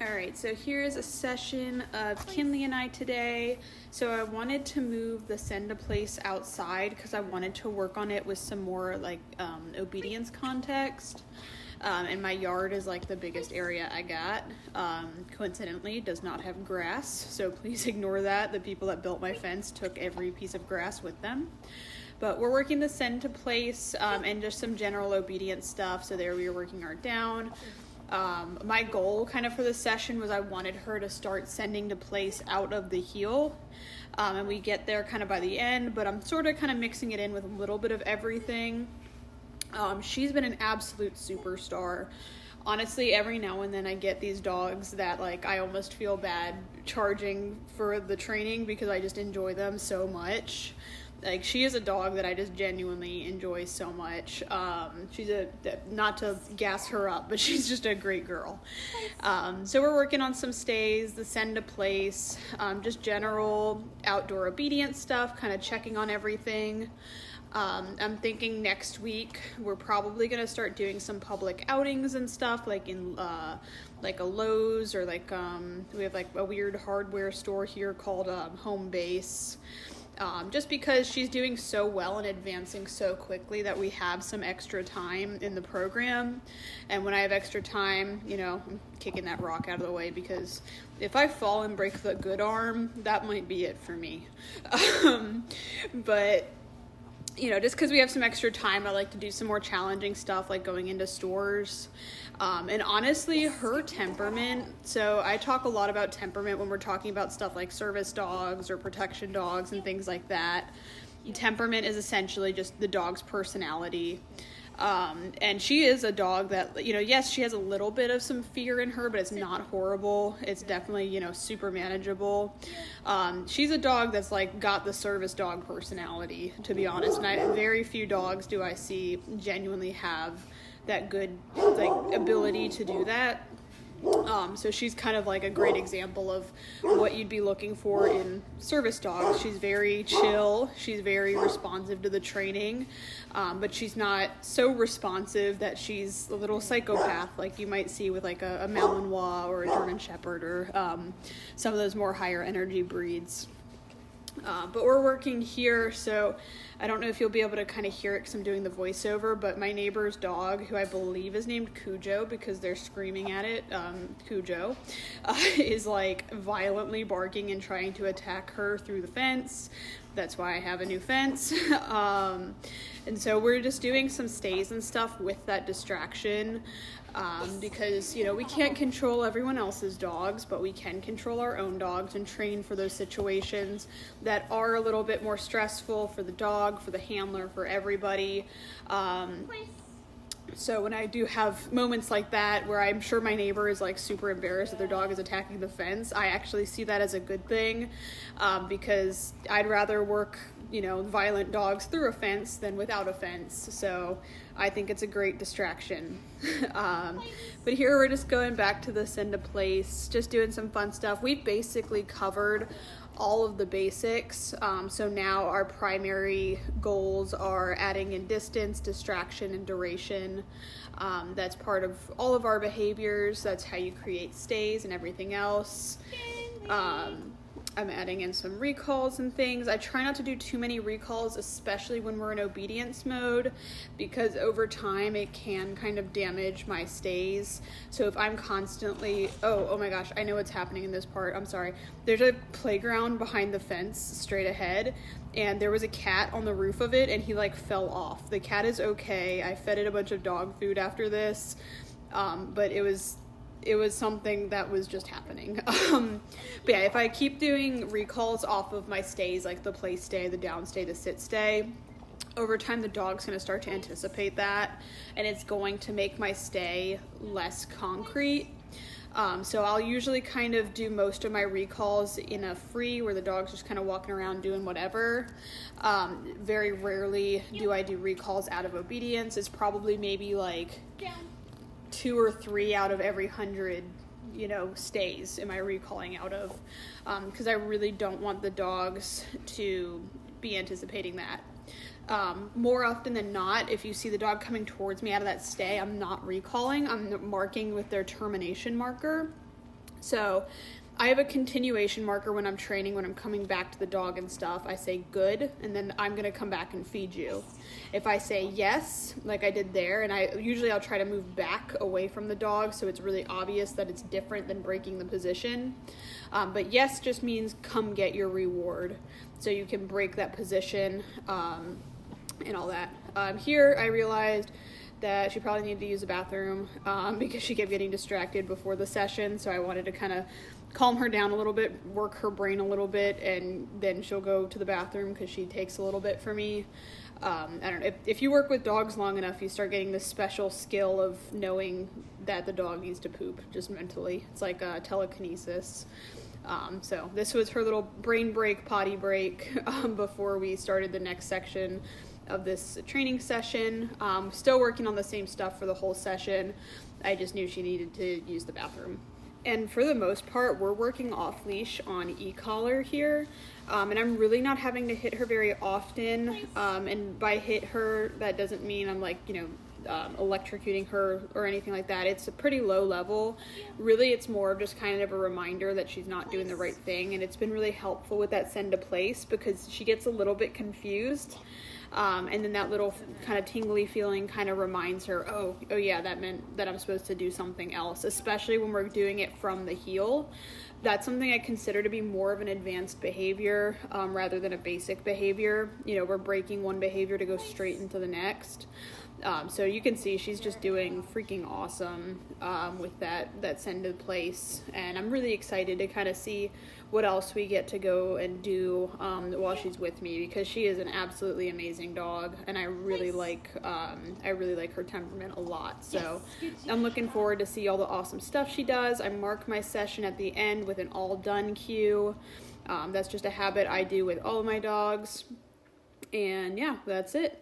All right, so here's a session of Kynlee and I today. So I wanted to move the send to place outside because I wanted to work on it with some more like obedience context. And my yard is like the biggest area I got. Coincidentally, it does not have grass, so please ignore that. The people that built my fence took every piece of grass with them. But we're working the send to place and just some general obedience stuff. So there we are working our down. My goal kind of for this session was I wanted her to start sending to place out of the heel. And we get there kind of by the end, but I'm sort of kind of mixing it in with a little bit of everything. She's been an absolute superstar. Honestly, every now and then I get these dogs that like I almost feel bad charging for the training because I just enjoy them so much. Like, she is a dog that I just genuinely enjoy so much. She's not to gas her up, but she's just a great girl. So we're working on some stays, the send to place, just general outdoor obedience stuff, kind of checking on everything. I'm thinking next week we're probably going to start doing some public outings and stuff, like in like a Lowe's or like we have like a weird hardware store here called Home Base. Just because she's doing so well and advancing so quickly that we have some extra time in the program. And when I have extra time, you know, I'm kicking that rock out of the way because if I fall and break the good arm, that might be it for me. But you know, just because we have some extra time, I like to do some more challenging stuff like going into stores. And honestly, her temperament, so I talk a lot about temperament when we're talking about stuff like service dogs or protection dogs and things like that. Temperament is essentially just the dog's personality. And she is a dog that, you know, yes, she has a little bit of some fear in her, but it's not horrible. It's definitely, you know, super manageable. She's a dog that's like got the service dog personality, to be honest. And very few dogs do I see genuinely have that good like ability to do that. So she's kind of like a great example of what you'd be looking for in service dogs. She's very chill. She's very responsive to the training, but she's not so responsive that she's a little psychopath like you might see with like a Malinois or a German Shepherd or some of those more higher energy breeds. But we're working here, so I don't know if you'll be able to kind of hear it because I'm doing the voiceover, but my neighbor's dog, who I believe is named Cujo because they're screaming at it, Cujo, is like violently barking and trying to attack her through the fence. That's why I have a new fence. And so we're just doing some stays and stuff with that distraction. Because, you know, we can't control everyone else's dogs, but we can control our own dogs and train for those situations that are a little bit more stressful for the dog, for the handler, for everybody. So when I do have moments like that where I'm sure my neighbor is like super embarrassed that their dog is attacking the fence, I actually see that as a good thing, because I'd rather work, you know, violent dogs through a fence than without a fence. So I think it's a great distraction. But here we're just going back to the send to place, just doing some fun stuff. We've basically covered all of the basics. So now our primary goals are adding in distance, distraction, and duration. That's part of all of our behaviors. That's how you create stays and everything else. I'm adding in some recalls and things. I try not to do too many recalls, especially when we're in obedience mode, because over time it can kind of damage my stays. So if I'm constantly, oh my gosh, I know what's happening in this part. I'm sorry. There's a playground behind the fence straight ahead, and there was a cat on the roof of it, and he like fell off. The cat is okay. I fed it a bunch of dog food after this, but it was something that was just happening. But yeah, if I keep doing recalls off of my stays, like the play stay, the down stay, the sit stay, over time the dog's going to start to anticipate that, and it's going to make my stay less concrete. So I'll usually kind of do most of my recalls in a free where the dog's just kind of walking around doing whatever. Very rarely do I do recalls out of obedience. It's probably maybe like 2 or 3 out of every 100, you know, stays am I recalling out of, because I really don't want the dogs to be anticipating that. More often than not, if you see the dog coming towards me out of that stay, I'm not recalling, I'm marking with their termination marker. So I have a continuation marker when I'm training, when I'm coming back to the dog and stuff. I say good, and then I'm going to come back and feed you. If I say yes, like I did there, and I'll try to move back away from the dog so it's really obvious that it's different than breaking the position. But yes just means come get your reward. So you can break that position and all that. Here I realized that she probably needed to use the bathroom because she kept getting distracted before the session. So I wanted to kind of calm her down a little bit, work her brain a little bit, and then she'll go to the bathroom because she takes a little bit for me. I don't know, if you work with dogs long enough, you start getting this special skill of knowing that the dog needs to poop just mentally. It's like telekinesis. So this was her little brain break, potty break before we started the next section of this training session. Still working on the same stuff for the whole session. I just knew she needed to use the bathroom. And for the most part, we're working off leash on e-collar here. And I'm really not having to hit her very often. And by hit her, that doesn't mean I'm like, electrocuting her or anything like that. It's a pretty low level. Really, it's more of just kind of a reminder that she's not doing the right thing. And it's been really helpful with that send to place because she gets a little bit confused. And then that little kind of tingly feeling kind of reminds her, oh yeah, that meant that I'm supposed to do something else, especially when we're doing it from the heel. That's something I consider to be more of an advanced behavior rather than a basic behavior. We're breaking one behavior to go straight into the next. So you can see she's just doing freaking awesome with that send to place. And I'm really excited to kind of see what else we get to go and do while she's with me, because she is an absolutely amazing dog, and I really like her temperament a lot. So I'm looking forward to see all the awesome stuff she does. I mark my session at the end with an all done cue. That's just a habit I do with all of my dogs. And yeah, that's it.